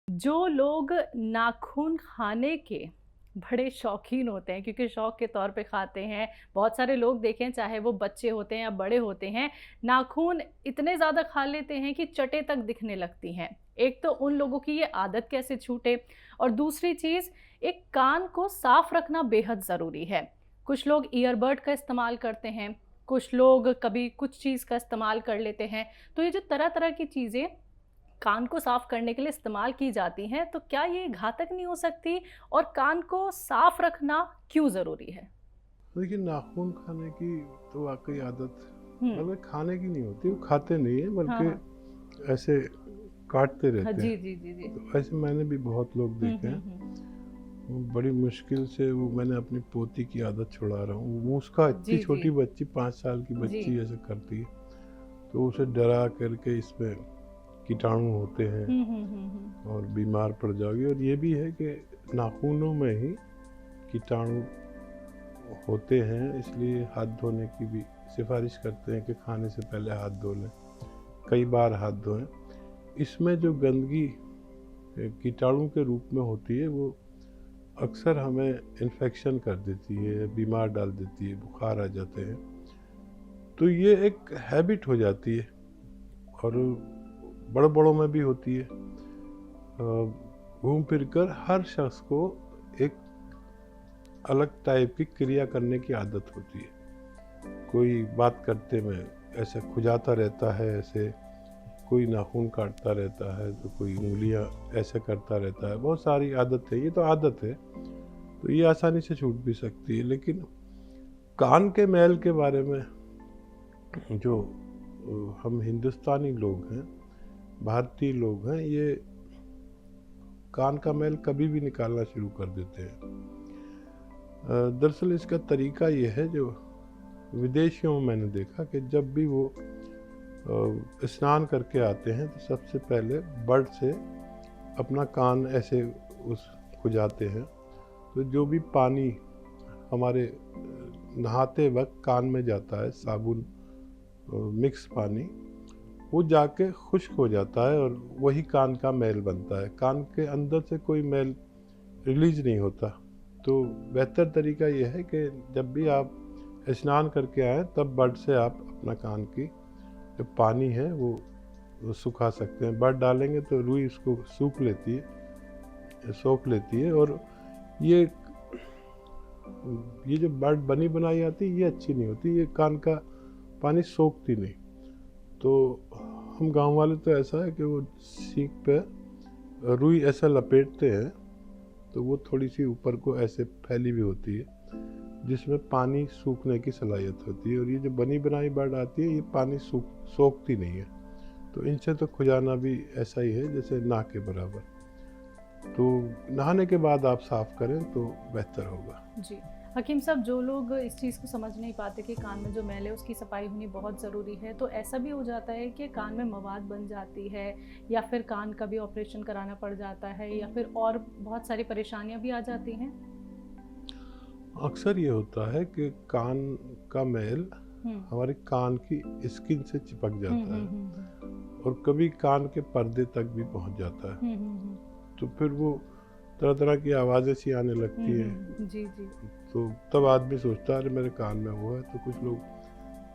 जो लोग नाखून खाने के बड़े शौकीन होते हैं क्योंकि शौक के तौर पे खाते हैं। बहुत सारे लोग देखें, चाहे वो बच्चे होते हैं या बड़े होते हैं, नाखून इतने ज़्यादा खा लेते हैं कि चटें तक दिखने लगती हैं। एक तो उन लोगों की ये आदत कैसे छूटे, और दूसरी चीज़, एक कान को साफ रखना बेहद ज़रूरी है। कुछ लोग ईयरबड का इस्तेमाल करते हैं, कुछ लोग कभी कुछ चीज़ का इस्तेमाल कर लेते हैं। तो ये जो तरह तरह की चीज़ें कान को साफ करने के लिए इस्तेमाल की जाती हैं, तो क्या ये घातक नहीं हो सकती? और कान को साफ रखना क्यों ज़रूरी है? देखिए, नाख़ून खाने की तो वाक़ई आदत हुँ। मतलब खाने की नहीं होती, वो खाते नहीं हैं हाँ, बल्कि हाँ। ऐसे काटते हाँ, रहते हैं। जी, जी, जी, जी। तो ऐसे मैंने भी बहुत लोग हुँ, देखे हुँ, हैं। हुँ। वो बड़ी मुश्किल से वो मैंने अपनी पोती की आदत छुड़ा रहा हूँ। वो उसका इतनी जी, जी। छोटी बच्ची 5 साल की जी। बच्ची ऐसे करती है, तो उसे डरा करके इसमें कीटाणु होते हैं हुँ, हुँ, हुँ, हुँ। और बीमार पड़ जाओगी। और ये भी है कि नाख़ूनों में ही कीटाणु होते हैं, इसलिए हाथ धोने की भी सिफारिश करते हैं कि खाने से पहले हाथ धो लें, कई बार हाथ धोएं। इसमें जो गंदगी कीटाणु के रूप में होती है, वो अक्सर हमें इन्फेक्शन कर देती है, बीमार डाल देती है, बुखार आ जाते हैं। तो ये एक हैबिट हो जाती है और बड़े बड़ों में भी होती है। घूम फिर कर हर शख्स को एक अलग टाइप की क्रिया करने की आदत होती है। कोई बात करते में ऐसे खुजाता रहता है, ऐसे कोई नाखून काटता रहता है, तो कोई उँगलियाँ ऐसे करता रहता है। बहुत सारी आदत है, ये तो आदत है, तो ये आसानी से छूट भी सकती है। लेकिन कान के मैल के बारे में जो हम हिंदुस्तानी लोग हैं, भारतीय लोग हैं, ये कान का मैल कभी भी निकालना शुरू कर देते हैं। दरअसल इसका तरीका ये है, जो विदेशियों में मैंने देखा कि जब भी वो स्नान करके आते हैं तो सबसे पहले बर्ड से अपना कान ऐसे उस खुजाते हैं। तो जो भी पानी हमारे नहाते वक्त कान में जाता है, साबुन मिक्स पानी, वो जाके खुश्क हो जाता है और वही कान का मैल बनता है। कान के अंदर से कोई मैल रिलीज नहीं होता। तो बेहतर तरीका ये है कि जब भी आप स्नान करके आएँ, तब बर्ड से आप अपना कान की जो पानी है वो सुखा सकते हैं। बर्ड डालेंगे तो रुई उसको सूख लेती है, सोख लेती है। और ये जो बर्ड बनी बनाई आती है, ये अच्छी नहीं होती, ये कान का पानी सोखती नहीं। तो हम गांव वाले तो ऐसा है कि वो सीख पे रुई ऐसा लपेटते हैं, तो वो थोड़ी सी ऊपर को ऐसे फैली भी होती है, जिसमें पानी सूखने की सलाहियत होती है। और ये जो बनी बनाई बर्ड आती है, ये पानी सोखती नहीं है। तो इनसे तो खुजाना भी ऐसा ही है जैसे ना के बराबर। तो नहाने के बाद आप साफ़ करें तो बेहतर होगा। जी। हकीम साहब, जो लोग इस चीज़ को समझ नहीं पाते कि कान में जो मैल है उसकी सफाई होनी बहुत ज़रूरी है, तो ऐसा भी हो जाता है कि कान में मवाद बन जाती है, या फिर कान का भी ऑपरेशन कराना पड़ जाता है, या फिर और बहुत सारी परेशानियाँ भी आ जाती हैं? अक्सर ये होता है कि कान का मैल हुँ। हमारे कान की स्किन से चिपक हुँ, जाता हुँ, है हुँ, हुँ। और कभी कान के पर्दे तक भी पहुंच जाता है। हुँ, हुँ, हुँ। तो फिर वो तरह तरह की आवाज़ें सी आने हुँ, लगती हैं। हुँ। जी, जी। तो तब आदमी सोचता है, अरे मेरे कान में वो है। तो कुछ लोग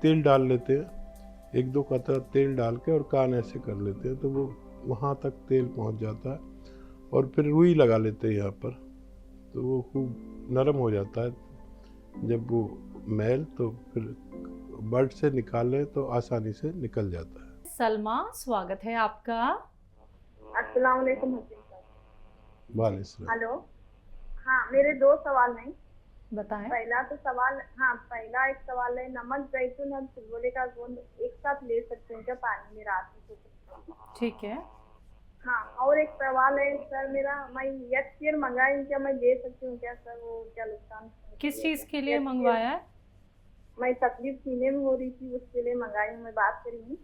तेल डाल लेते हैं, एक दो कतरा तेल डाल के और कान ऐसे कर लेते हैं, तो वो वहाँ तक तेल पहुँच जाता है। और फिर रुई लगा लेते हैं यहाँ पर, तो वो खूब नरम हो जाता है जब वो मैल। तो फिर बर्ड से निकालें तो आसानी से निकल जाता है। सलमा, स्वागत है आपका। अस्सलाम वालेकुम हकीम साहब। जी, वालेकुम। हेलो। हाँ, मेरे 2 सवाल हैं। बताएँ। पहला एक सवाल है, नमक, ज़ैतून और चिरगोले का गोंद एक साथ ले सकते हैं क्या पानी में रात में सोते समय? ठीक है। हाँ, और एक सवाल है सर मेरा, मैं यक्सर मंगाई क्या, मैं ले सकती हूँ क्या सर? वो क्या नुकसान किस होती है चीज़ क्या? के लिए यक्सर, मँगवाया है? मैं तकलीफ सीने में हो रही थी, उसके लिए मंगाई हूँ, मैं बात करी हूँ।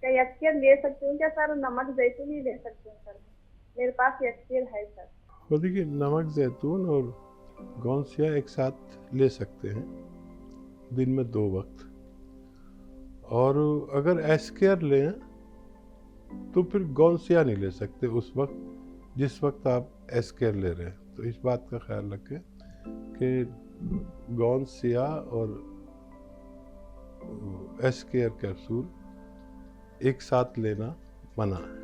क्या यक्सर ले सकती हूँ क्या सर? नमक ज़ैतून ही ले सकती हूँ सर? मेरे पास यक्सर है सर। और देखिए, नमक, जैतून और गौंसिया एक साथ ले सकते हैं दिन में 2 वक्त। और अगर एस्केयर लें तो फिर गौंसिया नहीं ले सकते उस वक्त, जिस वक्त आप एस केयर ले रहे हैं। तो इस बात का ख्याल रखें कि गौनसिया और एस केयर कैप्सूल एक साथ लेना मना है।